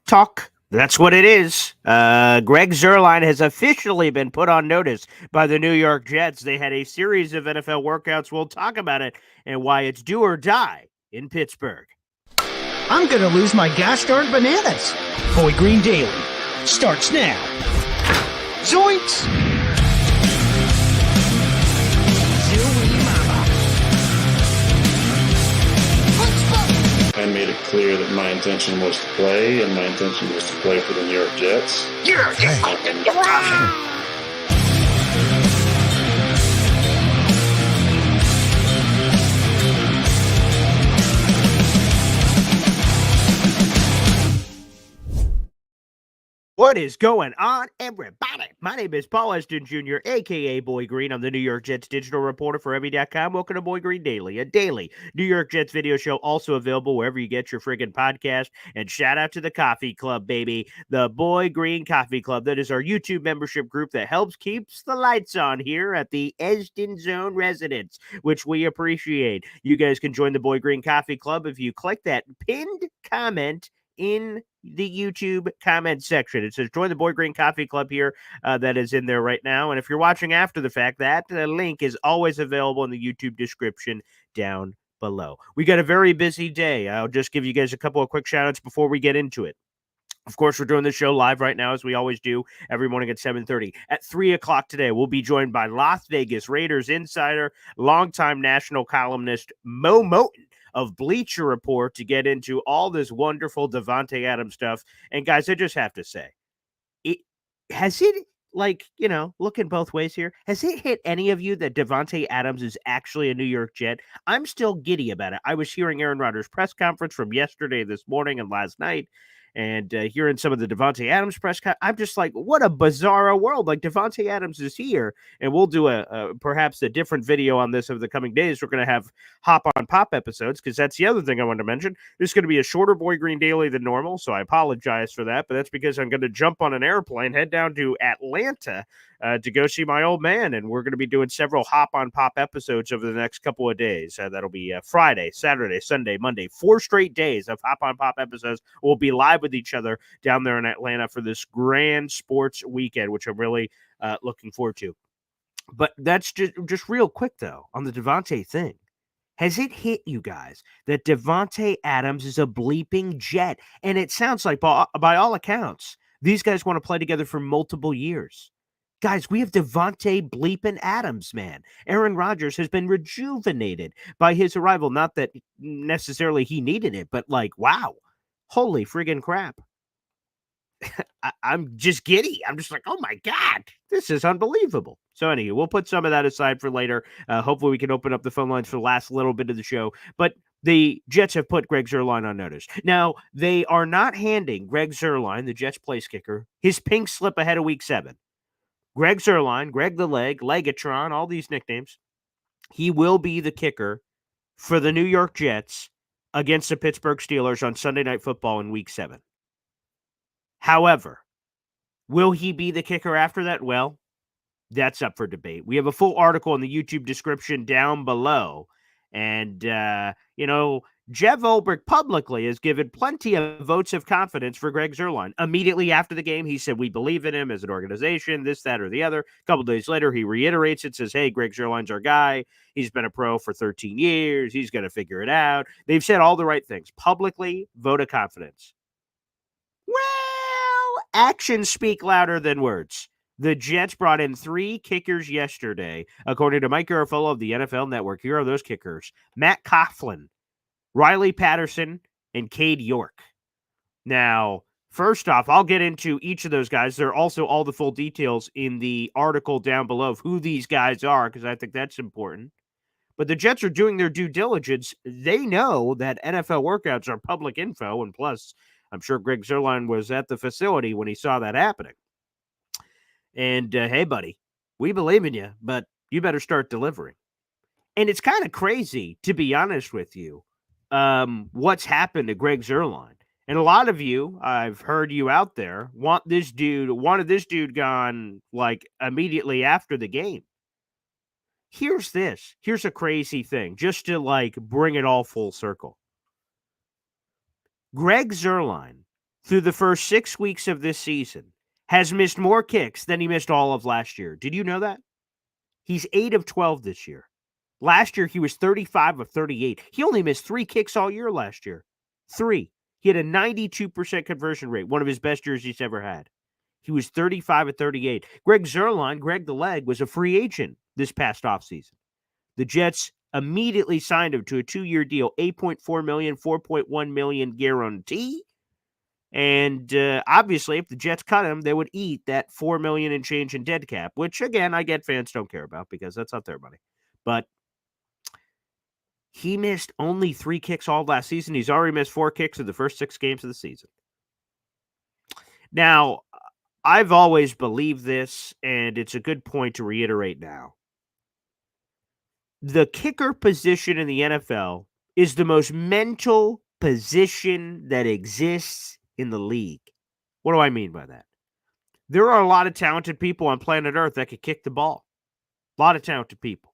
Talk. That's what it is. Greg Zuerlein has officially been put on notice by the New York Jets. They had a series of NFL workouts. We'll talk about it and why it's do or die in Pittsburgh. I'm going to lose my gosh darn bananas. Boy Green Daily starts now. Zoinks! I made it clear that my intention was to play, and my intention was to play for the New York Jets. You're fucking wrong! What is going on, everybody? My name is Paul Eston Jr., a.k.a. Boy Green. I'm the New York Jets digital reporter for Emmy.com. Welcome to Boy Green Daily, a daily New York Jets video show, also available wherever you get your friggin' podcast. And shout out to the Coffee Club, baby. The Boy Green Coffee Club. That is our YouTube membership group that helps keeps the lights on here at the Eston Zone residence, which we appreciate. You guys can join the Boy Green Coffee Club if you click that pinned comment in the YouTube comment section. It says join the Boy Green Coffee Club here. That is in there right now. And if you're watching after the fact, that link is always available in the YouTube description down below. We got a very busy day. I'll just give you guys a couple of quick shout outs before we get into it. Of course, we're doing this show live right now, as we always do, every morning at 7:30. At 3 o'clock today, we'll be joined by Las Vegas Raiders insider, longtime national columnist Mo Moten of Bleacher Report to get into all this wonderful Davante Adams stuff. And guys, I just have to say, looking both ways here, has it hit any of you that Davante Adams is actually a New York Jet? I'm still giddy about it. I was hearing Aaron Rodgers' press conference from yesterday, this morning, and last night, and hearing some of the Davante Adams press I'm just like, what a bizarre world. Like, Davante Adams is here, and we'll do perhaps a different video on this over the coming days. We're going to have Hop on Pop episodes, because that's the other thing I wanted to mention. This is going to be a shorter Boy Green Daily than normal, so I apologize for that, but that's because I'm going to jump on an airplane, head down to Atlanta to go see my old man, and we're going to be doing several Hop on Pop episodes over the next couple of days. That'll be Friday, Saturday, Sunday, Monday, 4 straight days of Hop on Pop episodes. We'll be live with each other down there in Atlanta for this grand sports weekend, which I'm really looking forward to. But that's just real quick, though, on the Davante thing. Has it hit you guys that Davante Adams is a bleeping Jet? And it sounds like, by all accounts, these guys want to play together for multiple years. Guys, we have Davante bleeping Adams, man. Aaron Rodgers has been rejuvenated by his arrival. Not that necessarily he needed it, but like, wow. Holy friggin' crap. I'm just giddy. I'm just like, oh my God, this is unbelievable. So anyway, we'll put some of that aside for later. Hopefully we can open up the phone lines for the last little bit of the show. But the Jets have put Greg Zuerlein on notice. Now, they are not handing Greg Zuerlein, the Jets place kicker, his pink slip ahead of week 7. Greg Zuerlein, Greg the Leg, Legatron, all these nicknames. He will be the kicker for the New York Jets against the Pittsburgh Steelers on Sunday Night Football in week 7. However, will he be the kicker after that? Well, that's up for debate. We have a full article in the YouTube description down below. And, Jeff Ulbrich publicly has given plenty of votes of confidence for Greg Zuerlein. Immediately after the game, he said, we believe in him as an organization, this, that, or the other. A couple days later, he reiterates it, says, hey, Greg Zuerlein's our guy. He's been a pro for 13 years. He's going to figure it out. They've said all the right things. Publicly, vote of confidence. Well, actions speak louder than words. The Jets brought in 3 kickers yesterday, according to Mike Garafolo of the NFL Network. Here are those kickers: Matt Coughlin, Riley Patterson, and Cade York. Now, first off, I'll get into each of those guys. There are also all the full details in the article down below of who these guys are, because I think that's important. But the Jets are doing their due diligence. They know that NFL workouts are public info, and plus, I'm sure Greg Zuerlein was at the facility when he saw that happening. And, hey, buddy, we believe in you, but you better start delivering. And it's kind of crazy, to be honest with you, what's happened to Greg Zuerlein. And a lot of you, I've heard you out there, wanted this dude gone, like, immediately after the game. Here's a crazy thing, just to, like, bring it all full circle. Greg Zuerlein, through the first 6 weeks of this season has missed more kicks than he missed all of last year. Did you know that? He's 8 of 12 this year. Last year, he was 35 of 38. He only missed 3 kicks all year last year. 3. He had a 92% conversion rate, one of his best years he's ever had. He was 35 of 38. Greg Zuerlein, Greg the Leg, was a free agent this past offseason. The Jets immediately signed him to a 2-year deal, $8.4 million, $4.1 million guarantee. And obviously, if the Jets cut him, they would eat that $4 million and change in dead cap, which, again, I get fans don't care about because that's not their money. But he missed only 3 kicks all last season. He's already missed 4 kicks in the first 6 games of the season. Now, I've always believed this, and it's a good point to reiterate now. The kicker position in the NFL is the most mental position that exists in the league. What do I mean by that? There are a lot of talented people on planet Earth that could kick the ball. A lot of talented people.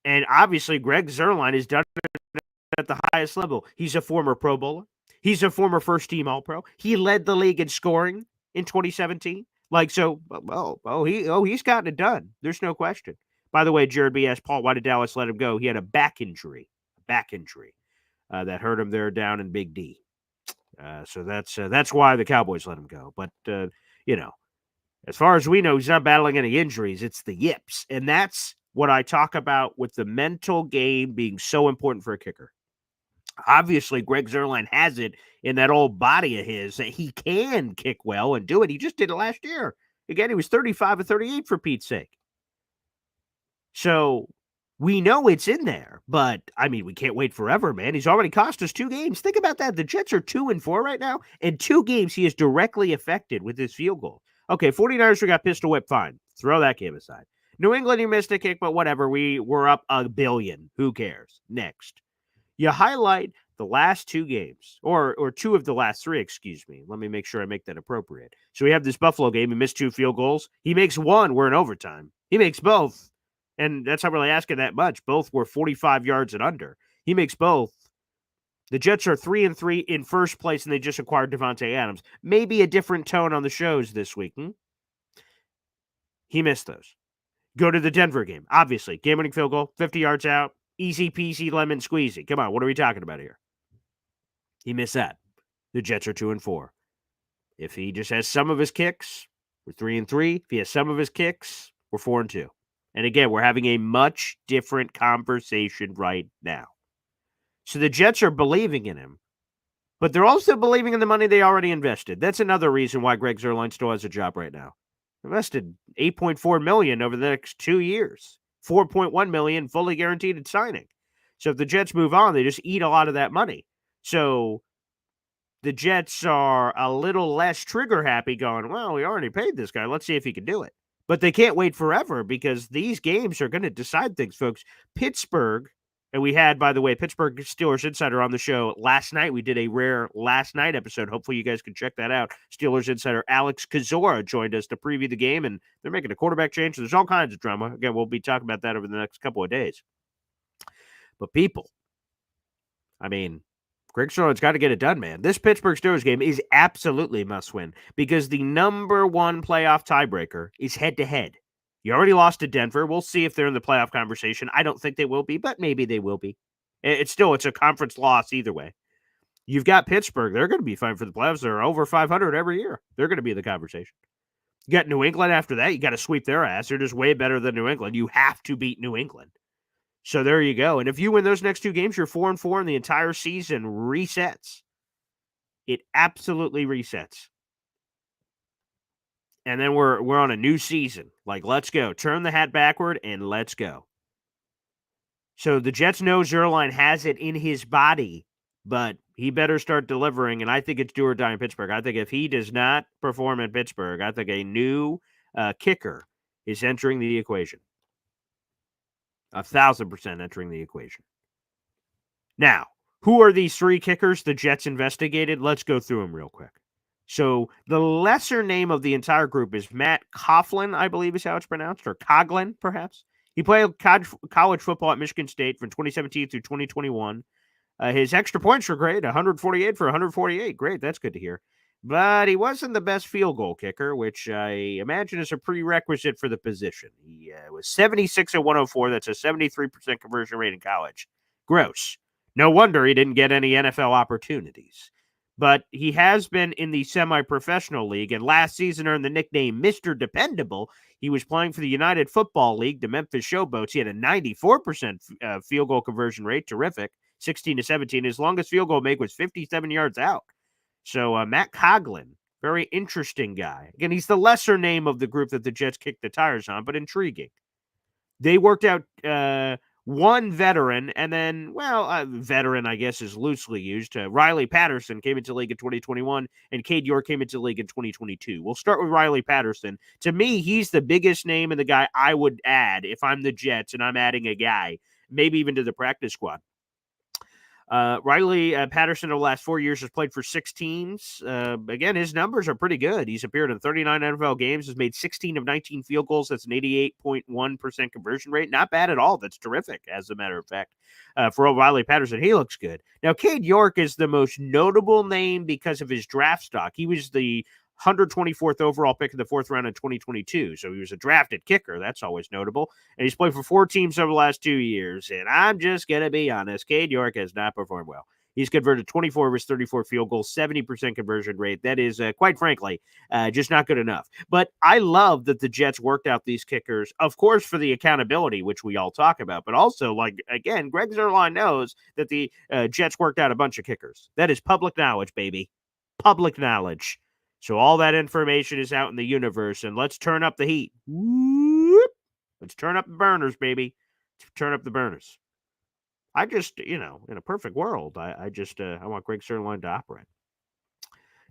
And obviously, Greg Zuerlein has done it at the highest level. He's a former Pro Bowler. He's a former first-team All-Pro. He led the league in scoring in 2017. He's gotten it done. There's no question. By the way, Jared B. asked Paul, why did Dallas let him go? He had a back injury. That hurt him there down in Big D. So that's why the Cowboys let him go. But, as far as we know, he's not battling any injuries. It's the yips. And that's what I talk about with the mental game being so important for a kicker. Obviously, Greg Zuerlein has it in that old body of his that he can kick well and do it. He just did it last year. Again, he was 35 of 38 for Pete's sake. So we know it's in there, but I mean, we can't wait forever, man. He's already cost us 2 games. Think about that. The Jets are 2-4 right now, and 2 games he is directly affected with his field goal. Okay, 49ers, we got pistol whipped, fine. Throw that game aside. New England, you missed a kick, but whatever. We were up $1 billion. Who cares? Next. You highlight the last 2 games, or 2 of the last 3, excuse me. Let me make sure I make that appropriate. So we have this Buffalo game. He missed 2 field goals. He makes 1. We're in overtime. He makes both. And that's not really asking that much. Both were 45 yards and under. He makes both. The Jets are 3-3 in first place, and they just acquired Davante Adams. Maybe a different tone on the shows this week. He missed those. Go to the Denver game. Obviously, game-winning field goal, 50 yards out, easy peasy lemon squeezy. Come on, what are we talking about here? He missed that. The Jets are 2-4. If he just has some of his kicks, we're 3-3. If he has some of his kicks, we're 4-2. And again, we're having a much different conversation right now. So the Jets are believing in him, but they're also believing in the money they already invested. That's another reason why Greg Zuerlein still has a job right now. Invested $8.4 million over the next 2 years, $4.1 million fully guaranteed at signing. So if the Jets move on, they just eat a lot of that money. So the Jets are a little less trigger happy going, well, we already paid this guy. Let's see if he can do it. But they can't wait forever because these games are going to decide things, folks. Pittsburgh, and we had, by the way, Pittsburgh Steelers Insider on the show last night. We did a rare last night episode. Hopefully you guys can check that out. Steelers Insider Alex Kozora joined us to preview the game, and they're making a quarterback change. There's all kinds of drama. Again, we'll be talking about that over the next couple of days. But people, I mean, Greg Zuerlein's got to get it done, man. This Pittsburgh Steelers game is absolutely a must-win because the number 1 playoff tiebreaker is head-to-head. You already lost to Denver. We'll see if they're in the playoff conversation. I don't think they will be, but maybe they will be. It's a conference loss either way. You've got Pittsburgh. They're going to be fine for the playoffs. They're over 500 every year. They're going to be in the conversation. You got New England after that. You got to sweep their ass. They're just way better than New England. You have to beat New England. So there you go. And if you win those next 2 games, you're 4-4 and the entire season resets. It absolutely resets. And then we're on a new season. Like, let's go. Turn the hat backward and let's go. So the Jets know Zuerlein has it in his body, but he better start delivering. And I think it's do or die in Pittsburgh. I think if he does not perform in Pittsburgh, I think a new kicker is entering the equation. 1,000% entering the equation. Now, who are these 3 kickers the Jets investigated? Let's go through them real quick. So the lesser name of the entire group is Matt Coughlin, I believe is how it's pronounced, or Coughlin, perhaps. He played college football at Michigan State from 2017 through 2021. His extra points were great, 148 for 148. Great, that's good to hear. But he wasn't the best field goal kicker, which I imagine is a prerequisite for the position. He was 76 at 104. That's a 73% conversion rate in college. Gross. No wonder he didn't get any NFL opportunities. But he has been in the semi-professional league, and last season earned the nickname Mr. Dependable. He was playing for the United Football League, the Memphis Showboats. He had a 94% field goal conversion rate. Terrific. 16-17. His longest field goal make was 57 yards out. So Matt Coughlin, very interesting guy. Again, he's the lesser name of the group that the Jets kicked the tires on, but intriguing. They worked out one veteran, and then, veteran, I guess, is loosely used. Riley Patterson came into the league in 2021, and Cade York came into the league in 2022. We'll start with Riley Patterson. To me, he's the biggest name and the guy I would add if I'm the Jets and I'm adding a guy, maybe even to the practice squad. Riley Patterson over the last 4 years has played for 6 teams. Again, his numbers are pretty good. He's appeared in 39 NFL games, has made 16 of 19 field goals. That's an 88.1% conversion rate. Not bad at all. That's terrific, as a matter of fact. For Riley Patterson, he looks good. Now, Cade York is the most notable name because of his draft stock. He was the 124th overall pick in the 4th round in 2022. So he was a drafted kicker. That's always notable. And he's played for 4 teams over the last 2 years. And I'm just going to be honest, Cade York has not performed well. He's converted 24 of his 34 field goals, 70% conversion rate. That is, quite frankly, just not good enough. But I love that the Jets worked out these kickers, of course, for the accountability, which we all talk about. But also, again, Greg Zuerlein knows that the Jets worked out a bunch of kickers. That is public knowledge, baby. Public knowledge. So all that information is out in the universe, and let's turn up the heat. Whoop. Let's turn up the burners, baby. Let's turn up the burners. I just, in a perfect world, I want Greg Zuerlein to operate.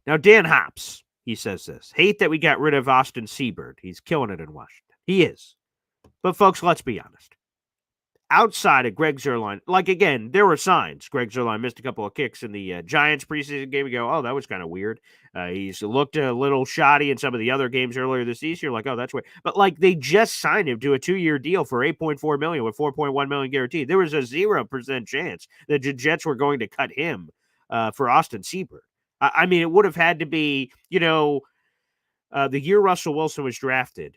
Now, Dan Hops, he says this. Hate that we got rid of Austin Seibert. He's killing it in Washington. He is. But, folks, let's be honest. Outside of Greg Zuerlein, again, there were signs. Greg Zuerlein missed a couple of kicks in the Giants preseason game. You go, oh, that was kind of weird. He's looked a little shoddy in some of the other games earlier this season. You're like, oh, that's weird. But, they just signed him to a 2-year deal for $8.4 million with $4.1 million guaranteed. There was a 0% chance that the Jets were going to cut him for Austin Seibert. I mean, it would have had to be, the year Russell Wilson was drafted.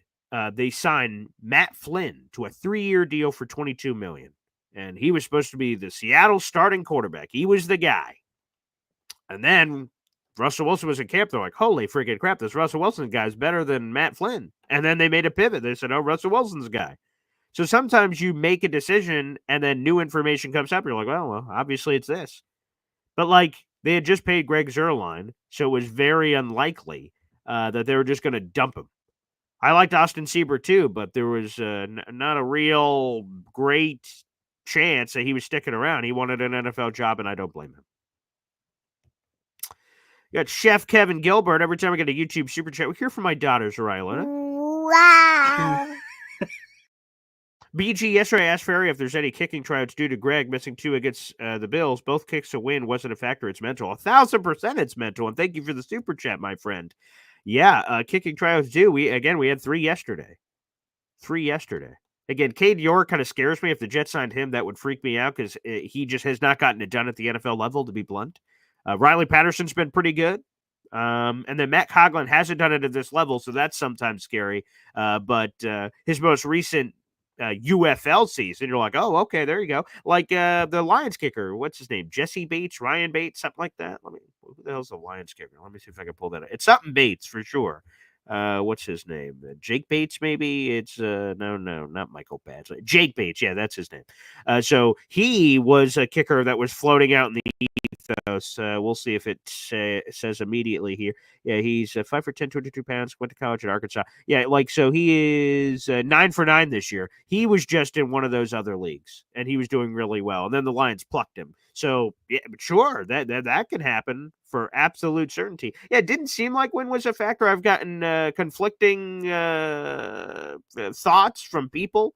They signed Matt Flynn to a 3-year deal for $22 million. And he was supposed to be the Seattle starting quarterback. He was the guy. And then Russell Wilson was in camp. They're like, holy freaking crap, this Russell Wilson guy is better than Matt Flynn. And then they made a pivot. They said, oh, Russell Wilson's the guy. So sometimes you make a decision and then new information comes up. You're like, well, obviously it's this. But they had just paid Greg Zuerlein, so it was very unlikely that they were just going to dump him. I liked Austin Seibert too, but there was not a real great chance that he was sticking around. He wanted an NFL job, and I don't blame him. You got Chef Kevin Gilbert. Every time I get a YouTube super chat, we hear from my daughters, Riley. Wow. BG yesterday asked Ferry if there's any kicking tryouts due to Greg missing 2 against the Bills. Both kicks to win wasn't a factor. It's mental. 1,000% it's mental. And thank you for the super chat, my friend. Yeah, kicking tryouts do. We had 3 yesterday. 3 yesterday. Again, Cade York kind of scares me. If the Jets signed him, that would freak me out because he just has not gotten it done at the NFL level, to be blunt. Riley Patterson's been pretty good. And then Matt Coughlin hasn't done it at this level, so that's sometimes scary. But his most recent UFL season, you're like, oh, okay, there you go. The Lions kicker, what's his name? Jesse Bates, Ryan Bates, something like that. Who the hell's the Lions kicker? Let me see if I can pull that out. It's something Bates for sure. What's his name? Jake Bates, maybe? It's no, not Michael Bates. Jake Bates, yeah, that's his name. So he was a kicker that was floating out in the ethos. We'll see if it says immediately here. Yeah, he's 5'10", 22 pounds, went to college at Arkansas. Yeah, so he is 9 for 9 this year. He was just in one of those other leagues, and he was doing really well. And then the Lions plucked him. So, yeah, sure, that can happen for absolute certainty. Yeah, it didn't seem like win was a factor. I've gotten conflicting thoughts from people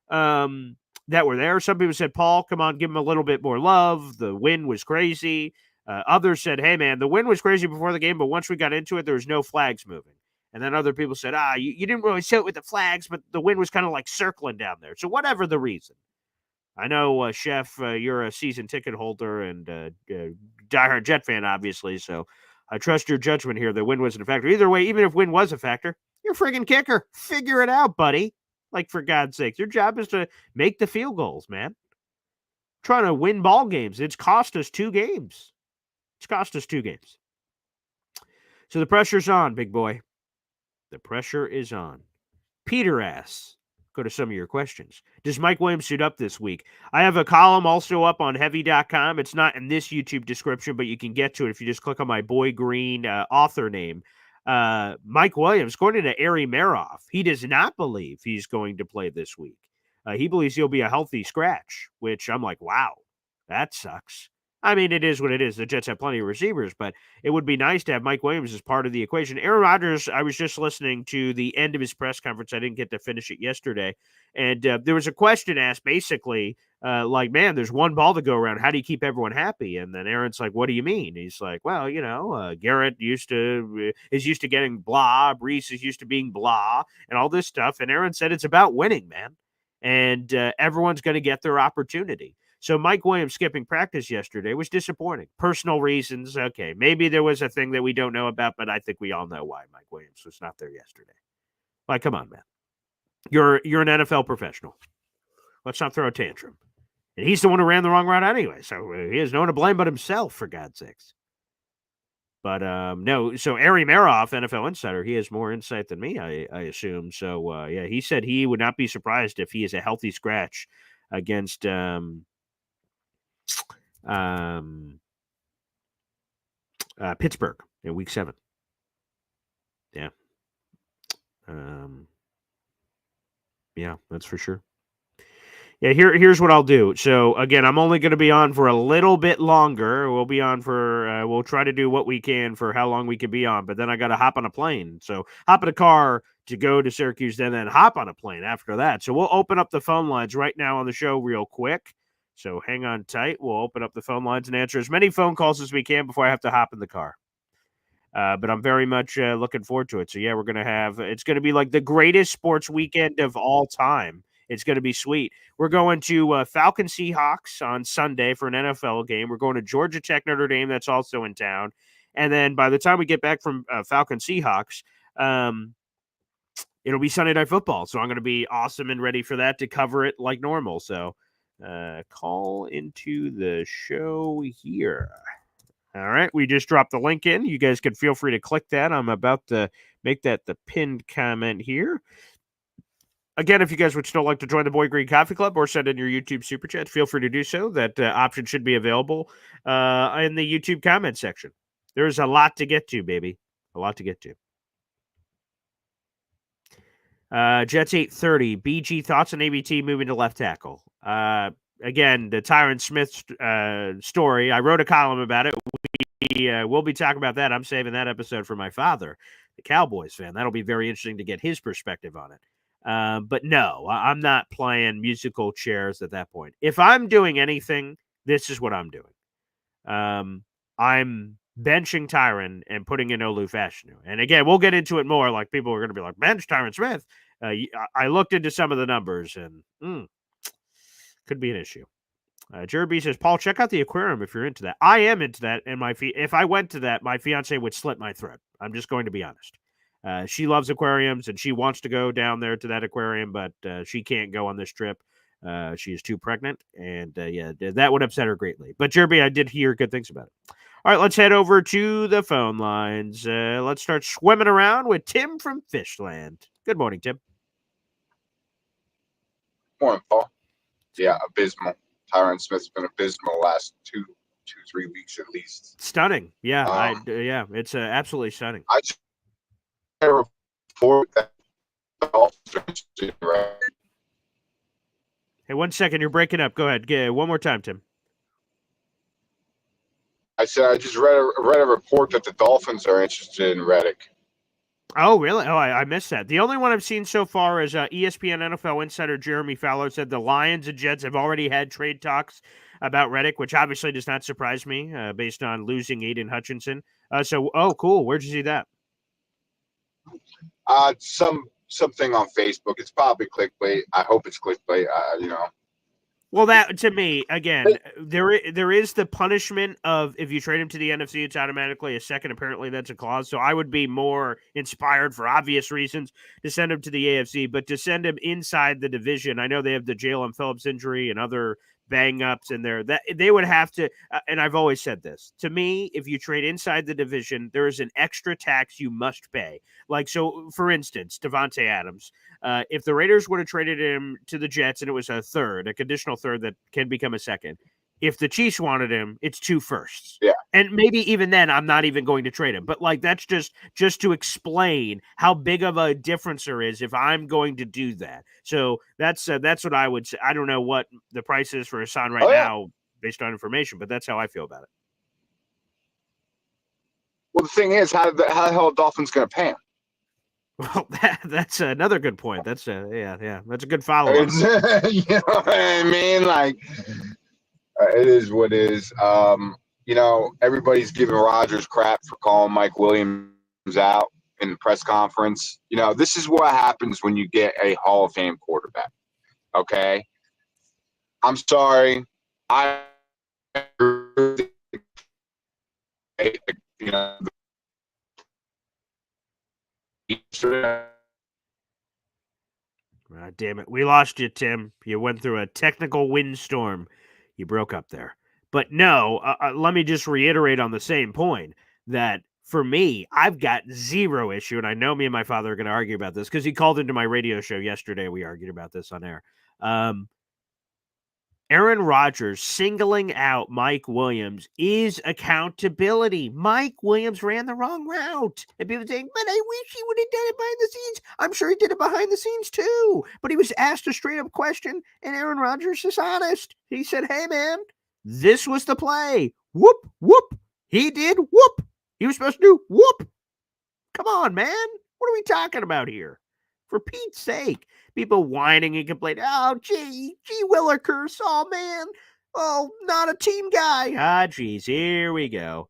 that were there. Some people said, Paul, come on, give him a little bit more love. The win was crazy. Others said, hey, man, the win was crazy before the game, but once we got into it, there was no flags moving. And then other people said, you didn't really sit with the flags, but the win was kind of like circling down there. So whatever the reason, I know, Chef, you're a season ticket holder and diehard Jet fan, obviously. So I trust your judgment here. The win wasn't a factor. Either way, even if win was a factor, you're friggin' kicker. Figure it out, buddy. Like, for God's sake, your job is to make the field goals, man. Trying to win ball games. It's cost us 2 games. It's cost us 2 games. So the pressure's on, big boy. The pressure is on. Peter asks, go to some of your questions. Does Mike Williams suit up this week? I have a column also up on heavy.com. It's not in this YouTube description, but you can get to it if you just click on my Boy Green author name. Mike Williams, according to Ari Meroff, he does not believe he's going to play this week. He believes he'll be a healthy scratch, which I'm like, wow, that sucks. I mean, it is what it is. The Jets have plenty of receivers, but it would be nice to have Mike Williams as part of the equation. Aaron Rodgers, I was just listening to the end of his press conference. I didn't get to finish it yesterday. And there was a question asked basically like, man, there's one ball to go around. How do you keep everyone happy? And then Aaron's like, what do you mean? He's like, well, Garrett is used to getting blah. Brees is used to being blah and all this stuff. And Aaron said it's about winning, man. And everyone's going to get their opportunity. So Mike Williams skipping practice yesterday was disappointing. Personal reasons. Okay, maybe there was a thing that we don't know about, but I think we all know why Mike Williams was not there yesterday. Like, come on, man. You're an NFL professional. Let's not throw a tantrum. And he's the one who ran the wrong route anyway, so he has no one to blame but himself, for God's sakes. But no, so Ari Meroff, NFL insider, he has more insight than me, I assume. So, yeah, he said he would not be surprised if he is a healthy scratch against Pittsburgh in week 7. Yeah. Yeah, that's for sure. Yeah, here's what I'll do. So again, I'm only going to be on for a little bit longer. We'll be on for we'll try to do what we can for how long we can be on, but then I got to hop on a plane. So hop in a car to go to Syracuse, then hop on a plane after that. So we'll open up the phone lines right now on the show real quick. So hang on tight. We'll open up the phone lines and answer as many phone calls as we can before I have to hop in the car. But I'm very much looking forward to it. So, yeah, it's going to be like the greatest sports weekend of all time. It's going to be sweet. We're going to Falcon Seahawks on Sunday for an NFL game. We're going to Georgia Tech Notre Dame. That's also in town. And then by the time we get back from Falcon Seahawks, it'll be Sunday Night Football. So I'm going to be awesome and ready for that to cover it like normal. So call into the show here. All right, we just dropped the link in. You guys can feel free to click that. I'm about to make that the pinned comment here. Again, if you guys would still like to join the Boy Green Coffee Club or send in your YouTube Super Chat, feel free to do so. That option should be available in the YouTube comment section. There's a lot to get to, baby. A lot to get to. Jets 8:30. BG, thoughts on ABT moving to left tackle? Again, the Tyron Smith story. I wrote a column about it. We'll be talking about that. I'm saving that episode for my father, the Cowboys fan. That'll be very interesting to get his perspective on it. But no, I'm not playing musical chairs at that point. If I'm doing anything, this is what I'm doing. I'm benching Tyron and putting in Olu Fashanu. And again, we'll get into it more. Like, people are going to be like, bench Tyron Smith. I looked into some of the numbers and could be an issue. Jared B says, Paul, check out the aquarium if you're into that. I am into that, and if I went to that, my fiance would slit my throat. I'm just going to be honest. She loves aquariums, and she wants to go down there to that aquarium, but she can't go on this trip. She is too pregnant, and yeah, that would upset her greatly. But Jared B, I did hear good things about it. All right, let's head over to the phone lines. Let's start swimming around with Tim from Fishland. Good morning, Tim. Morning, Paul. Yeah, abysmal. Tyron Smith's been abysmal the last 3 weeks at least. Stunning. Yeah, yeah, it's absolutely stunning. I just report that. Hey, 1 second, you're breaking up. Go ahead. One more time, Tim. I said I just read a report that the Dolphins are interested in Reddick. Oh, really? Oh, I missed that. The only one I've seen so far is ESPN NFL insider Jeremy Fowler said the Lions and Jets have already had trade talks about Reddick, which obviously does not surprise me based on losing Aiden Hutchinson. Oh, cool. Where'd you see that? Something on Facebook. It's probably clickbait. I hope it's clickbait. Well, that to me, again, there is the punishment of if you trade him to the NFC, it's automatically a second. Apparently, that's a clause. So I would be more inspired for obvious reasons to send him to the AFC, but to send him inside the division, I know they have the Jalen Phillips injury and other bang ups in there that they would have to. And I've always said this to me: if you trade inside the division, there is an extra tax you must pay. Like so, for instance, Devontae Adams. If the Raiders would have traded him to the Jets and it was a conditional third that can become a second, if the Chiefs wanted him, it's 2 firsts. Yeah. And maybe even then, I'm not even going to trade him. But like that's just to explain how big of a difference there is if I'm going to do that. So that's what I would say. I don't know what the price is for Hassan right now based on information, but that's how I feel about it. Well, the thing is, how the hell are Dolphins going to pay him? Well, that's another good point. That's yeah. That's a good follow up. You know what I mean? Like, it is what it is. Everybody's giving Rodgers crap for calling Mike Williams out in the press conference. This is what happens when you get a Hall of Fame quarterback. Okay, I'm sorry. Damn it. We lost you, Tim. You went through a technical windstorm. You broke up there. But no, let me just reiterate on the same point that for me, I've got zero issue. And I know me and my father are going to argue about this because he called into my radio show yesterday. We argued about this on air. Aaron Rodgers singling out Mike Williams is accountability. Mike Williams ran the wrong route. And people saying, but I wish he would have done it behind the scenes. I'm sure he did it behind the scenes too. But he was asked a straight up question, and Aaron Rodgers is honest. He said, hey, man, this was the play. Whoop, whoop. He did whoop. He was supposed to do whoop. Come on, man. What are we talking about here? For Pete's sake. People whining and complaining. Oh, gee Willikers. Oh, man. Oh, not a team guy. Ah, geez. Here we go.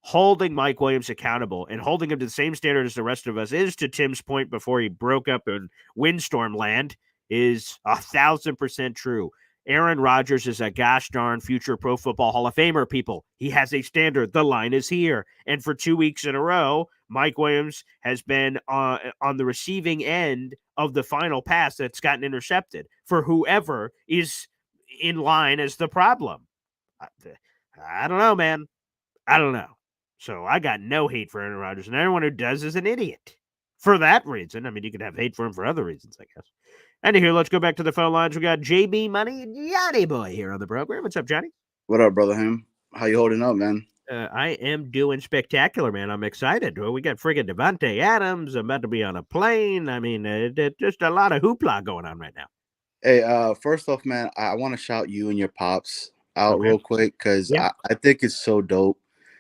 Holding Mike Williams accountable and holding him to the same standard as the rest of us is, to Tim's point before he broke up in windstorm land, is 1,000% true. Aaron Rodgers is a gosh darn future Pro Football Hall of Famer, people. He has a standard. The line is here. And for 2 weeks in a row, Mike Williams has been on the receiving end of the final pass that's gotten intercepted for whoever is in line as the problem. I don't know, man. I don't know. So I got no hate for Aaron Rodgers, and everyone who does is an idiot. For that reason. I mean, you could have hate for him for other reasons, I guess. Anywho, let's go back to the phone lines. We got JB Money and Johnny Boy here on the program. What's up, Johnny? What up, brother Ham? How you holding up, man? I am doing spectacular, man. I'm excited. Well, we got friggin' Devontae Adams. I'm about to be on a plane. I mean, just a lot of hoopla going on right now. Hey, first off, man, I want to shout you and your pops out real quick because I think it's so dope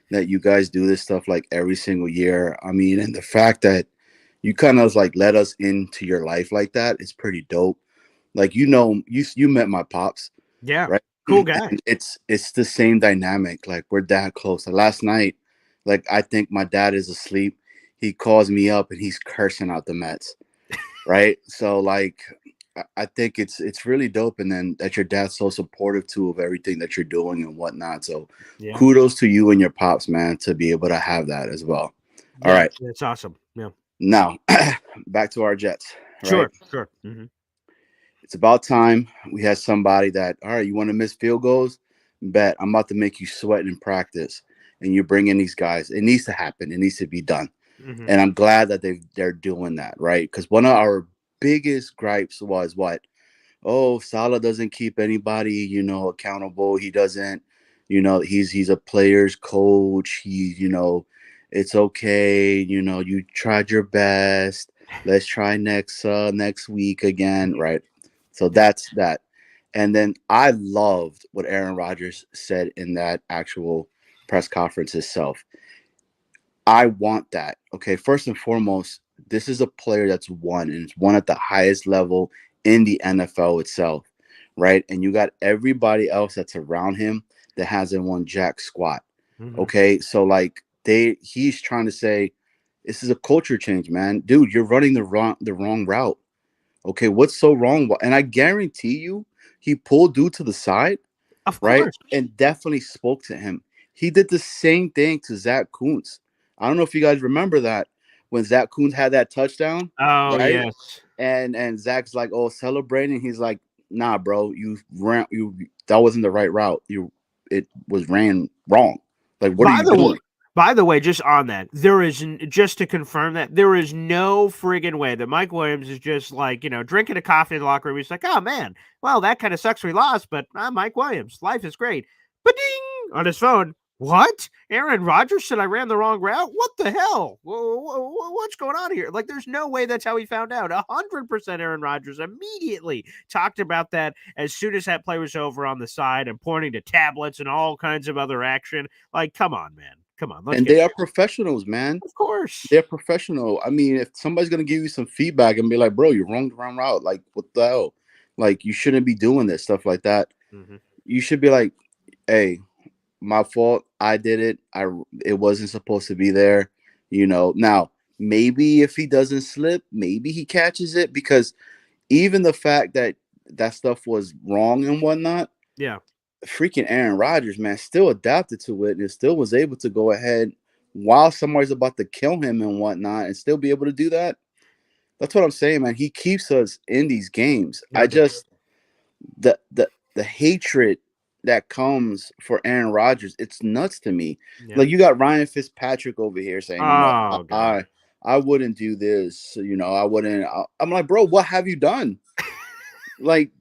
that you guys do this stuff like every single year. I mean, and the fact that you kind of like let us into your life like that is pretty dope. Like, you met my pops. Yeah. Right. Cool guy. And it's the same dynamic. Like, we're that close. Like, last night, like, I think my dad is asleep. He calls me up and he's cursing out the Mets. Right. So like, I think it's really dope. And then that your dad's so supportive too of everything that you're doing and whatnot. So kudos to you and your pops, man, to be able to have that as well. Yeah, all right. That's awesome. Yeah. Now, back to our Jets. Right? Sure. Mm-hmm. It's about time we had somebody that, all right, you want to miss field goals? Bet I'm about to make you sweat in practice. And you bring in these guys. It needs to happen. It needs to be done. Mm-hmm. And I'm glad that they're doing that, right? Because one of our biggest gripes was what? Oh, Saleh doesn't keep anybody, accountable. He doesn't, he's a player's coach. It's okay. You tried your best. Let's try next week again, right? So that's that. And then I loved what Aaron Rodgers said in that actual press conference itself. I want that. Okay, first and foremost, this is a player that's won, and it's won at the highest level in the NFL itself, right? And you got everybody else that's around him that hasn't won jack squat. Mm-hmm. Okay, so like he's trying to say, this is a culture change, man. Dude, you're running the wrong route. Okay, what's so wrong? And I guarantee you, he pulled dude to the side, Of right? course. And definitely spoke to him. He did the same thing to Zach Kuntz. I don't know if you guys remember that when Zach Kuntz had that touchdown, Oh, right? yes. And Zach's like, oh, celebrating. He's like, nah, bro, you ran that wasn't the right route. It was ran wrong. Like, what are you doing? By the way, just on that, just to confirm that, there is no friggin' way that Mike Williams is just like, drinking a coffee in the locker room. He's like, oh man, well, that kind of sucks we lost, but I'm Mike Williams. Life is great. Ba-ding! On his phone. What? Aaron Rodgers said I ran the wrong route? What the hell? What's going on here? Like, there's no way that's how he found out. 100% Aaron Rodgers immediately talked about that as soon as that play was over on the side and pointing to tablets and all kinds of other action. Like, come on, man. Come on. And they are professionals, man. Of course. They're professional. I mean, if somebody's gonna give you some feedback and be like, bro, you're wrong route, like what the hell? Like, you shouldn't be doing this stuff like that. Mm-hmm. You should be like, hey, my fault. I did it. It wasn't supposed to be there. Now maybe if he doesn't slip, maybe he catches it, because even the fact that that stuff was wrong and whatnot. Yeah. Freaking Aaron Rodgers, man, still adapted to it and still was able to go ahead while somebody's about to kill him and whatnot and still be able to do that. That's what I'm saying, man. He keeps us in these games. No, The hatred that comes for Aaron Rodgers, it's nuts to me. Yeah. Like, you got Ryan Fitzpatrick over here saying, God. I wouldn't do this. I wouldn't. I'm like, bro, what have you done? Like,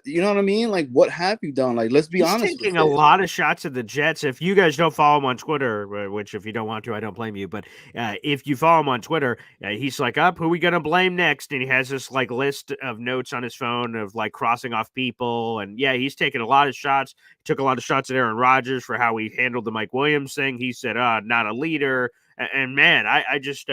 you know what I mean? Like, what have you done? Like, let's be honest. He's taking a lot of shots at the Jets. If you guys don't follow him on Twitter, which if you don't want to, I don't blame you. But if you follow him on Twitter, he's like, who are we going to blame next? And he has this like list of notes on his phone of like crossing off people. And yeah, he's taking a lot of shots. He took a lot of shots at Aaron Rodgers for how he handled the Mike Williams thing. He said, not a leader. And man, I just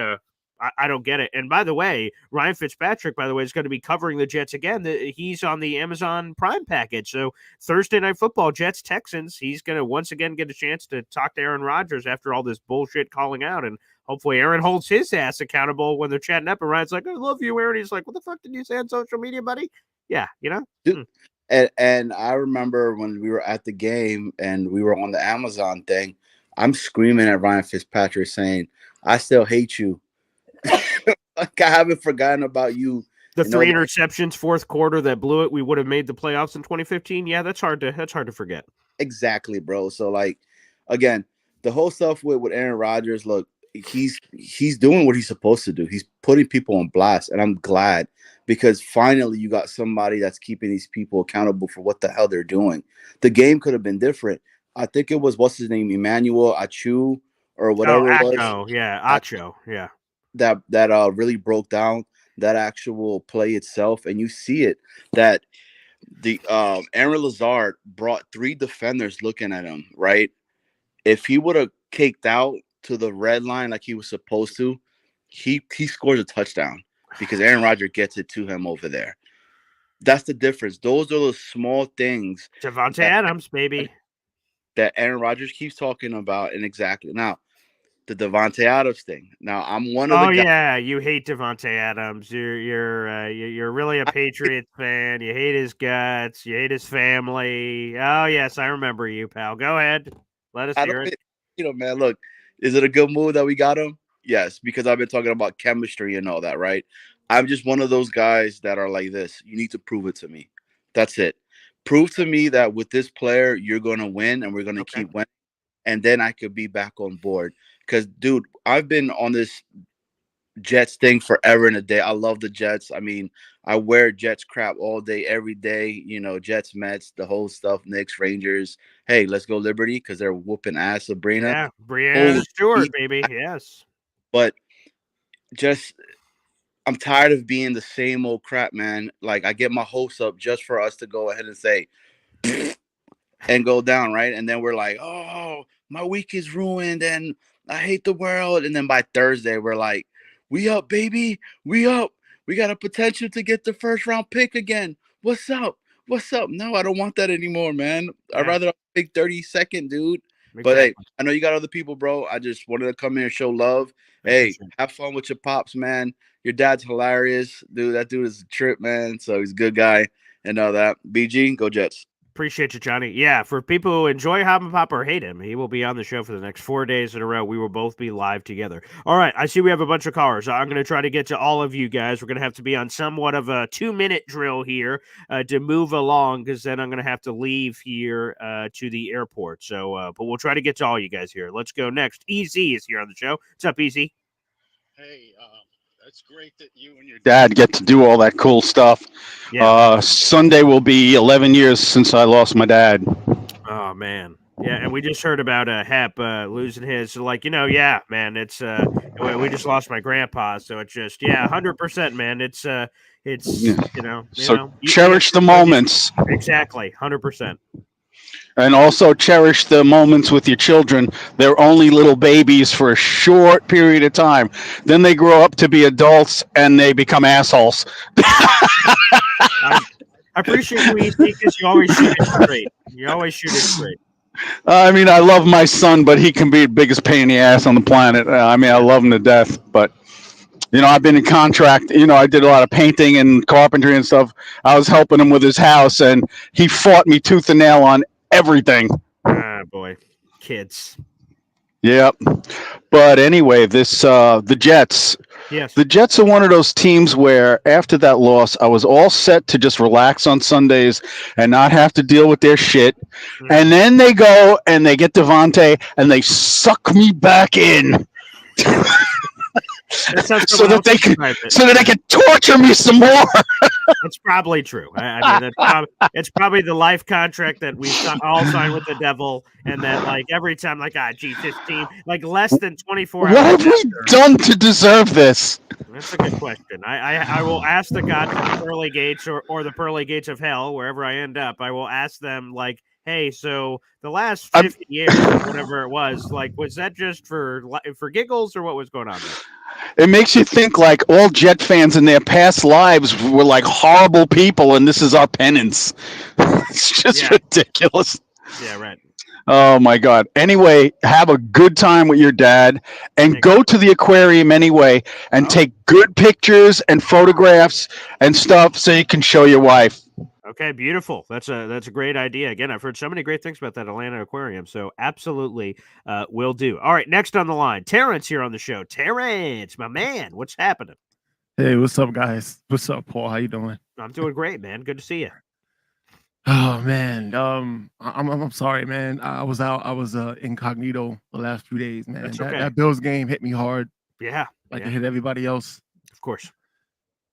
I don't get it. And by the way, Ryan Fitzpatrick, by the way, is going to be covering the Jets again. He's on the Amazon Prime package. So Thursday Night Football, Jets, Texans, he's going to once again get a chance to talk to Aaron Rodgers after all this bullshit calling out. And hopefully Aaron holds his ass accountable when they're chatting up. And Ryan's like, I love you, Aaron. He's like, what the fuck did you say on social media, buddy? Yeah, Dude, and I remember when we were at the game and we were on the Amazon thing, I'm screaming at Ryan Fitzpatrick saying, I still hate you. Like, I haven't forgotten about you. The 3 interceptions, fourth quarter that blew it. We would have made the playoffs in 2015. Yeah, that's hard to forget. Exactly, bro. So, like, again, the whole stuff with Aaron Rodgers, look, he's doing what he's supposed to do. He's putting people on blast, and I'm glad, because finally you got somebody that's keeping these people accountable for what the hell they're doing. The game could have been different. I think it was, what's his name, Emmanuel Achu or whatever it was. Yeah, Acho, yeah. That really broke down that actual play itself, and you see it that the Aaron Lazard brought 3 defenders looking at him, right? If he would have kicked out to the red line like he was supposed to, he scores a touchdown because Aaron Rodgers gets it to him over there. That's the difference. Those are the small things. Davante Adams, baby. That Aaron Rodgers keeps talking about, and exactly now. The Davante Adams thing. Now, I'm one of the guys. Yeah, you hate Davante Adams. You're really a Patriots fan. You hate his guts. You hate his family. Oh yes, I remember you, pal. Go ahead, let us hear it. Man, look, is it a good move that we got him? Yes, because I've been talking about chemistry and all that, right? I'm just one of those guys that are like this. You need to prove it to me. That's it. Prove to me that with this player, you're going to win, and we're going to keep winning, and then I could be back on board. Because, dude, I've been on this Jets thing forever and a day. I love the Jets. I mean, I wear Jets crap all day, every day. Jets, Mets, the whole stuff, Knicks, Rangers. Hey, let's go Liberty, because they're whooping ass. Sabrina. Yeah, Breanna Stewart, baby. Yes. But just, I'm tired of being the same old crap, man. Like, I get my hopes up just for us to go ahead and say, and go down, right? And then we're like, oh, my week is ruined, and I hate the world. And then by Thursday, we're like, we up, baby. We up. We got a potential to get the first round pick again. What's up? What's up? No, I don't want that anymore, man. Yeah. I'd rather pick 32nd, dude. Exactly. But hey, I know you got other people, bro. I just wanted to come here and show love. Hey, have fun with your pops, man. Your dad's hilarious, dude. That dude is a trip, man. So he's a good guy. And that BG, go Jets. Appreciate you, Johnny. Yeah, for people who enjoy Hop and Pop or hate him, he will be on the show for the next 4 days in a row. We will both be live together. All right, I see we have a bunch of callers. I'm going to try to get to all of you guys. We're going to have to be on somewhat of a 2-minute drill here to move along, because then I'm going to have to leave here to the airport. So, but we'll try to get to all you guys here. Let's go next. Easy is here on the show. What's up, Easy? Hey, it's great that you and your dad get to do all that cool stuff. Yeah. Sunday will be 11 years since I lost my dad. Oh, man. Yeah, and we just heard about Hep losing his. So, like, yeah, man, it's we just lost my grandpa, so it's just 100%, man. It's So cherish the moments. Exactly, 100%. And also cherish the moments with your children. They're only little babies for a short period of time. Then they grow up to be adults and they become assholes. I appreciate you, Easy, because you always shoot it straight. You always shoot it straight. I mean, I love my son, but he can be the biggest pain in the ass on the planet. I mean, I love him to death, but I've been in contract. I did a lot of painting and carpentry and stuff. I was helping him with his house, and he fought me tooth and nail on everything. Ah, boy, kids. Yep. But anyway, the Jets. Yes. The Jets are one of those teams where after that loss, I was all set to just relax on Sundays and not have to deal with their shit. Mm-hmm. And then they go and they get Devontae and they suck me back in. So that they can torture me some more. That's probably true. I mean, it's probably the life contract that we all signed with the devil, and that like every time, like G15, like less than 24 hours. What have we done to deserve this? That's a good question. I will ask the gods of the pearly gates or the pearly gates of hell, wherever I end up. I will ask them, like, hey, so the last 50 years, or whatever it was, like, was that just for giggles, or what was going on there? It makes you think like all Jet fans in their past lives were like horrible people, and this is our penance. It's just ridiculous. Yeah, right. Oh my God. Anyway, have a good time with your dad and go to the aquarium anyway and take good pictures and photographs and stuff so you can show your wife. Okay, beautiful. That's a great idea. Again, I've heard so many great things about that Atlanta aquarium, so absolutely will do. All right, next on the line, Terrence here on the show. Terrence, my man, what's happening? Hey, what's up, guys? What's up, Paul? How you doing? I'm doing great, man. Good to see you. Oh man, I'm sorry, man. I was incognito the last few days, man. That's okay. That Bills game hit me hard. Yeah, like it hit everybody else. Of course.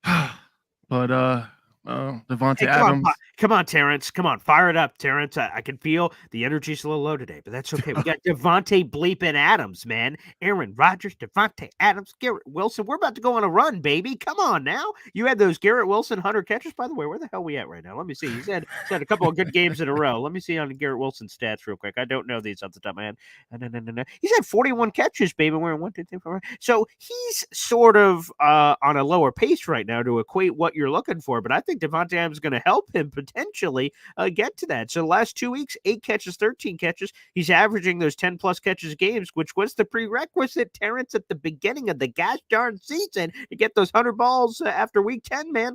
But Devontae Adams. Come on, Terrence. Come on, fire it up, Terrence. I can feel the energy's a little low today, but that's okay. We got Devontae bleeping Adams, man. Aaron Rodgers, Devontae Adams, Garrett Wilson. We're about to go on a run, baby. Come on now. You had those Garrett Wilson 100 catches, by the way. Where the hell are we at right now? Let me see. He's had a couple of good games in a row. Let me see on Garrett Wilson's stats real quick. I don't know these off the top of my head. No. He's had 41 catches, baby. We're in 1, 2, 3, 4. So he's sort of on a lower pace right now to equate what you're looking for, but I think Devontae Adams is going to help him potentially get to that. So the last 2 weeks, 8 catches, 13 catches. He's averaging those 10-plus catches games, which was the prerequisite, Terrence, at the beginning of the gosh darn season to get those 100 balls after week 10, man.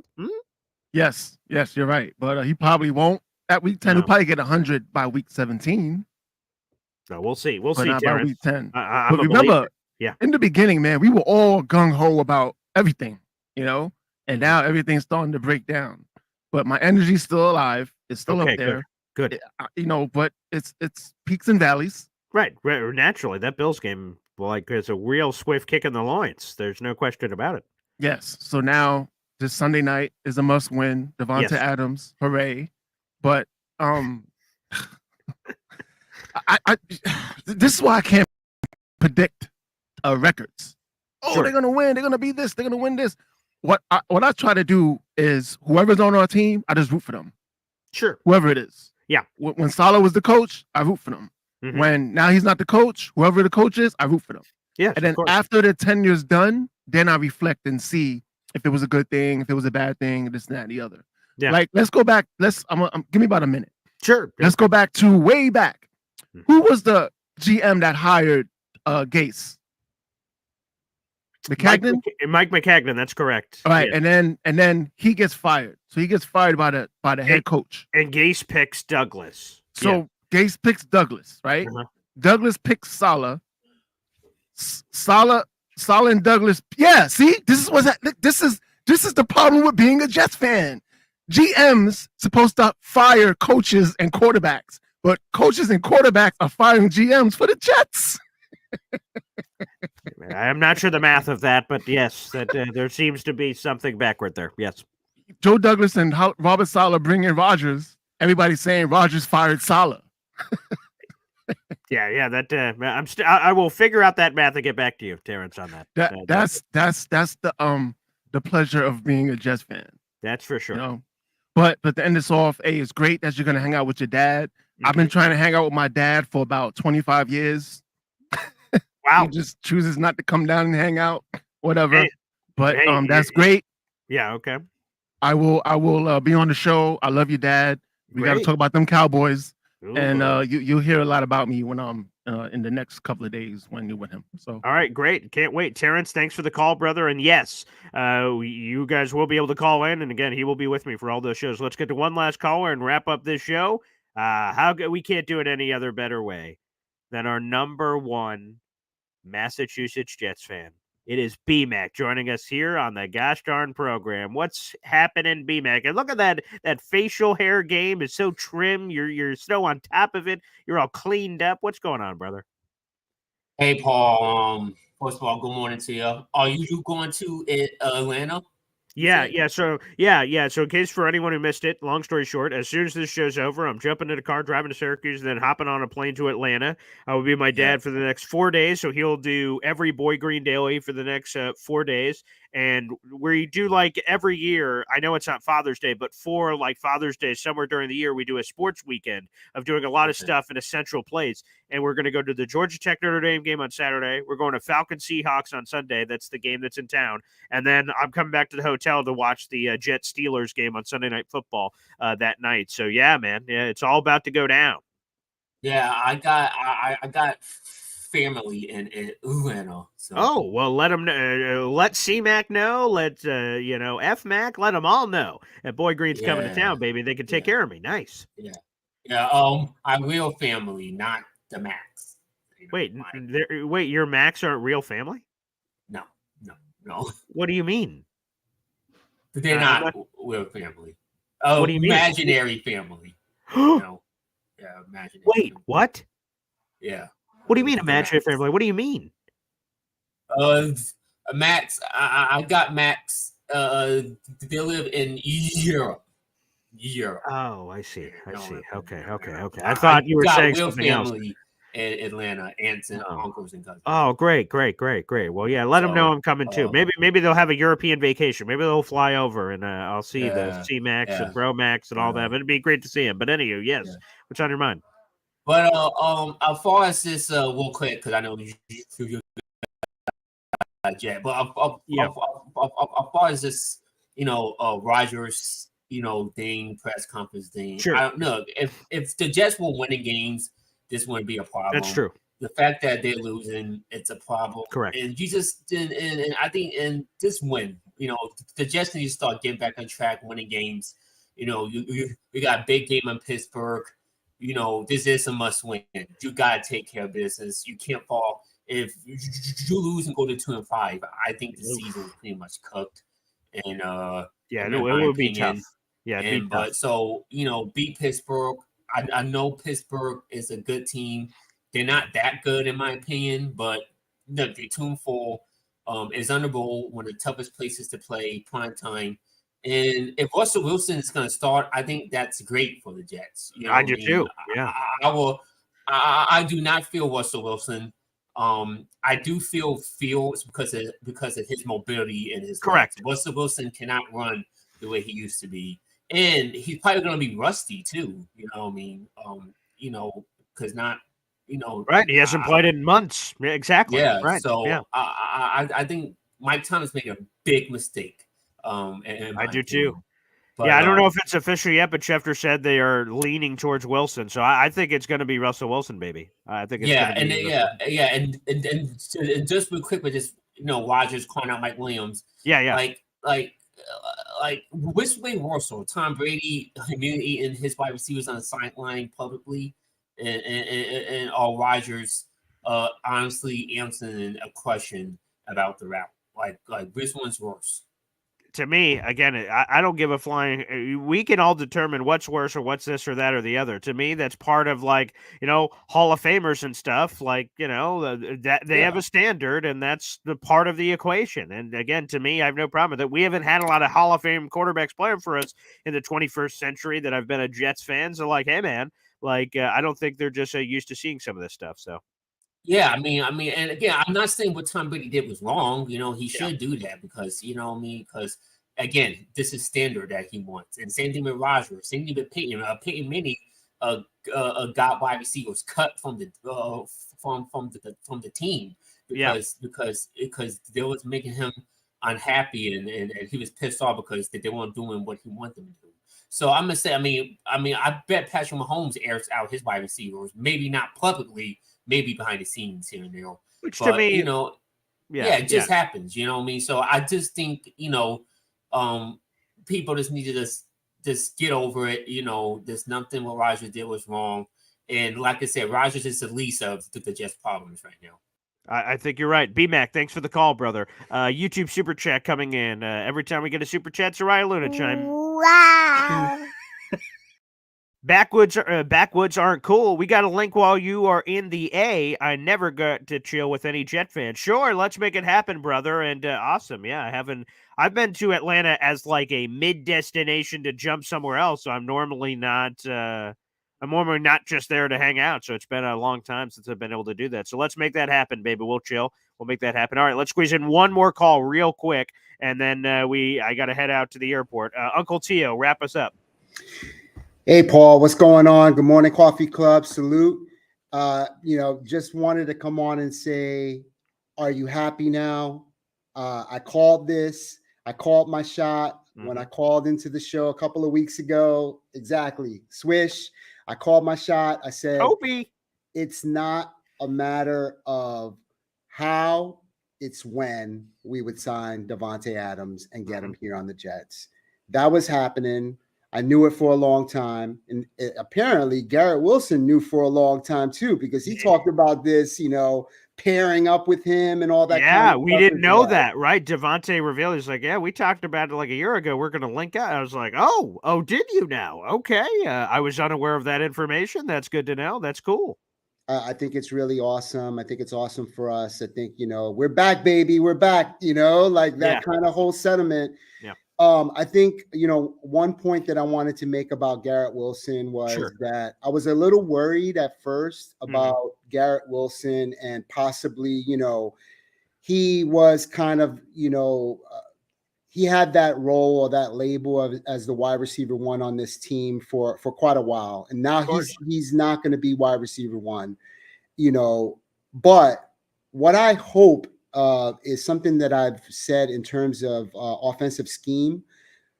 Yes, you're right. But he probably won't at week 10. No. He'll probably get 100 by week 17. No, we'll see. We'll but see, not Terrence. by week 10. I'm but remember, in the beginning, man, we were all gung-ho about everything, and now everything's starting to break down. But my energy's still alive. It's still up there. Good. But it's peaks and valleys. Right. Naturally, that Bills game, it's a real swift kick in the loins. There's no question about it. Yes. So now this Sunday night is a must win. Devontae Adams, hooray. But this is why I can't predict records. Oh, they're gonna win. They're gonna be this. They're gonna win this. What I try to do is whoever's on our team, I just root for them. Sure. Whoever it is. Yeah. When Saleh was the coach, I root for them. Mm-hmm. When now he's not the coach, whoever the coach is, I root for them. Yeah. And then after the tenure's done, then I reflect and see if it was a good thing, if it was a bad thing, this, that, and the other. Yeah. Like, let's go back. Give me about a minute. Sure. Let's go back to way back. Who was the GM that hired Gase? McCagnon. Mike Maccagnan, that's correct. All right, Yeah. and then he gets fired. So he gets fired by the head coach. And Gase picks Douglas. So Gase picks Douglas, right? Uh-huh. Douglas picks Saleh. Saleh and Douglas. Yeah, see, this is the problem with being a Jets fan. GMs supposed to fire coaches and quarterbacks, but coaches and quarterbacks are firing GMs for the Jets. I'm not sure the math of that, but yes, that there seems to be something backward there. Yes. Joe Douglas and Robert Saleh bring in Rodgers. Everybody's saying Rodgers fired Saleh. Yeah. That I will figure out that math and get back to you, Terrence, on that. That's the pleasure of being a Jets fan. That's for sure. You know? But to end this off, it's great that you're gonna hang out with your dad. I've been trying to hang out with my dad for about 25 years. Wow. He just chooses not to come down and hang out, whatever. Hey, but that's great. Yeah, okay. I will be on the show. I love you, Dad. We got to talk about them Cowboys. Ooh. And you'll hear a lot about me when I'm in the next couple of days when you're with him. So all right, great. Can't wait. Terrence, thanks for the call, brother. And yes, you guys will be able to call in. And again, he will be with me for all those shows. Let's get to one last caller and wrap up this show. We can't do it any other better way than our number one Massachusetts Jets fan. It is BMAC joining us here on the Gosh Darn program. What's happening, BMAC? And look at that facial hair game is so trim. You're so on top of it. You're all cleaned up. What's going on, brother? Hey, Paul. First of all, good morning to you. Are you going to Atlanta? Yeah. So in case for anyone who missed it, long story short, as soon as this show's over, I'm jumping in a car, driving to Syracuse, and then hopping on a plane to Atlanta. I will be my dad for the next 4 days, so he'll do every Boy Green Daily for the next 4 days. And we do like every year, I know it's not Father's Day, but for like Father's Day, somewhere during the year, we do a sports weekend of doing a lot of stuff in a central place. And we're going to go to the Georgia Tech Notre Dame game on Saturday. We're going to Falcon Seahawks on Sunday. That's the game that's in town. And then I'm coming back to the hotel to watch the Jet Steelers game on Sunday Night Football that night. So yeah, man, it's all about to go down. Yeah, I got family in Atlanta. So. Oh, well, let them know. Let C-Mac know. Let F-Mac. Let them all know that Boy Green's coming to town, baby. They can take care of me. Nice. Yeah. I'm real family, not the Macs. Wait, your Macs aren't real family? No. What do you mean? They're not real family. What do you mean? Imaginary family. Yeah, imaginary. Wait, family. what? Yeah. What do you mean imaginary family? What do you mean? Max. I got Max. They live in Europe. Oh, I see. Okay. I thought you were saying something else. In Atlanta, aunts and uncles and cousins. Oh, great. Well, yeah, let them know I'm coming too. Maybe they'll have a European vacation. Maybe they'll fly over and I'll see the C-Max and Bro Max and all that. It'd be great to see him. But anywho, yes. What's on your mind? But as far as this, real quick, because I know you Jet. But as far as this, Rodgers, thing, press conference thing. Sure. I don't know if the Jets were winning games. This wouldn't be a problem. That's true. The fact that they're losing, it's a problem. Correct. And you just and I think in this win, the Jets need to start getting back on track, winning games. You got a big game in Pittsburgh. This is a must win. You gotta take care of business. You can't fall. If you lose and go to 2-5, I think the season is pretty much cooked. And it would be tough. Yeah, but so beat Pittsburgh. I know Pittsburgh is a good team. They're not that good, in my opinion, but look, they're 2-4. It's on the road, one of the toughest places to play, prime time. And if Russell Wilson is going to start, I think that's great for the Jets. I do too. Yeah, I do not feel Russell Wilson. I do feel Fields because of his mobility and his correct. Legs. Russell Wilson cannot run the way he used to be. And he's probably going to be rusty too. Because not, right. He hasn't played in months. Exactly. Yeah. Right. So yeah. I think Mike Thomas made a big mistake. I do too. But, I don't know if it's official yet, but Schefter said they are leaning towards Wilson. So I think it's going to be Russell Wilson, baby. I think it's and just real quick, but just Rodgers calling out Mike Williams. Yeah. Like which way worse? So Tom Brady humiliating his wide receivers on the sideline publicly, and all Rodgers honestly answering a question about the route. Like which one's worse? To me, again, I don't give a flying. We can all determine what's worse or what's this or that or the other. To me, that's part of Hall of Famers and stuff. That they have a standard, and that's the part of the equation. And again, to me, I have no problem with it. We haven't had a lot of Hall of Fame quarterbacks playing for us in the 21st century that I've been a Jets fan. So, hey, man, I don't think they're just used to seeing some of this stuff. So. Yeah, I mean, and again, I'm not saying what Tom Brady did was wrong. He should do that because because again, this is standard that he wants. And same thing with Rodgers, same thing with Peyton. Peyton Manning got wide receivers cut from the team because they was making him unhappy and he was pissed off because they weren't doing what he wanted them to do. So I'm gonna say, I bet Patrick Mahomes airs out his wide receivers, maybe not publicly. Maybe behind the scenes here and there, which to me, it just happens. You know what I mean? So I just think people just need to just get over it. There's nothing what Rodgers did was wrong, and like I said, Rodgers is the least of the Jets' problems right now. I think you're right. B-Mac, thanks for the call, brother. YouTube super chat coming in. Every time we get a super chat, Soraya Luna chime. Wow. Backwoods aren't cool. We got a link while you are in the A. I never got to chill with any Jet fans. Sure, let's make it happen, brother. And awesome. Yeah, I've been to Atlanta as a mid destination to jump somewhere else. So I'm normally not just there to hang out. So it's been a long time since I've been able to do that. So let's make that happen, baby. We'll chill. We'll make that happen. All right, let's squeeze in one more call real quick, and then I got to head out to the airport. Uncle Tio, wrap us up. Hey, Paul, what's going on? Good morning, Coffee Club. Salute. Just wanted to come on and say, are you happy now? I called this. I called my shot when I called into the show a couple of weeks ago. Exactly. Swish. I called my shot. I said, Opie. It's not a matter of how, it's when we would sign Davante Adams and get him here on the Jets. That was happening. I knew it for a long time. And apparently Garrett Wilson knew for a long time too, because he talked about this, pairing up with him and all that. Yeah, we didn't know that, right? Davante revealed, he's like, yeah, we talked about it a year ago. We're going to link up. I was like, oh, did you now? Okay. I was unaware of that information. That's good to know. That's cool. I think it's really awesome. I think it's awesome for us. I think, we're back, baby. We're back, that kind of whole sentiment. Yeah. I think, one point that I wanted to make about Garrett Wilson was that I was a little worried at first about Garrett Wilson and possibly, he was kind of, he had that role or that label as the wide receiver one on this team for quite a while. And now he's not going to be wide receiver one, but what I hope is something that I've said in terms of offensive scheme.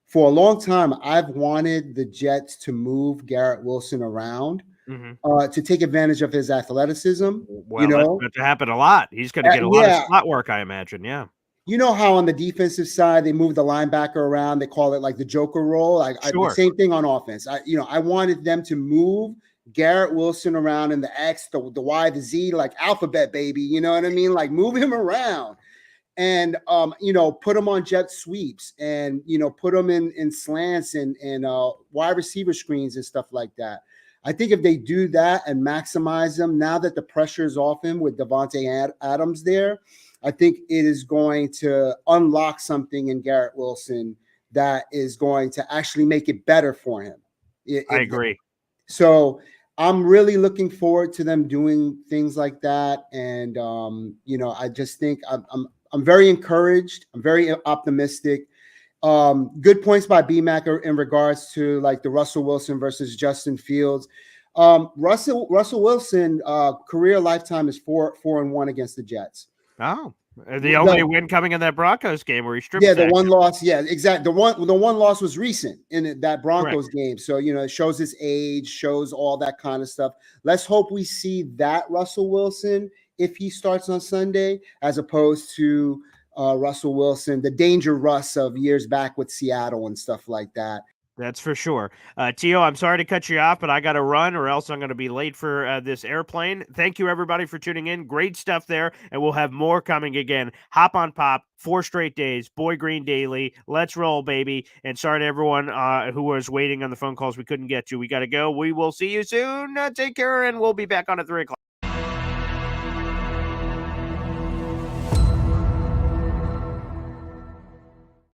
For a long time, I've wanted the Jets to move Garrett Wilson around to take advantage of his athleticism. Well, that's going to happen a lot. He's going to get a lot of slot work, I imagine. Yeah. You know how on the defensive side, they move the linebacker around. They call it the Joker role. The same thing on offense. I wanted them to move Garrett Wilson around in the X, the Y, the Z, alphabet, baby. You know what I mean? Move him around and, put him on jet sweeps and, put him in slants and wide receiver screens and stuff like that. I think if they do that and maximize them, now that the pressure is off him with Davante Adams there, I think it is going to unlock something in Garrett Wilson that is going to actually make it better for him. I agree. So I'm really looking forward to them doing things like that. And, I just think I'm very encouraged. I'm very optimistic. Good points by BMAC in regards to the Russell Wilson versus Justin Fields. Russell Wilson career lifetime is 4-1 against the Jets. Oh, the only win coming in that Broncos game where he stripped. Yeah, the one loss. Yeah, exactly. The one loss was recent in that Broncos game. So, it shows his age, shows all that kind of stuff. Let's hope we see that Russell Wilson if he starts on Sunday, as opposed to Russell Wilson, the danger Russ of years back with Seattle and stuff like that. That's for sure. Tio, I'm sorry to cut you off, but I got to run or else I'm going to be late for this airplane. Thank you, everybody, for tuning in. Great stuff there, and we'll have more coming again. Hop on Pop, 4 straight days, Boy Green Daily. Let's roll, baby. And sorry to everyone who was waiting on the phone calls we couldn't get to. We got to go. We will see you soon. Take care, and we'll be back on at 3 o'clock.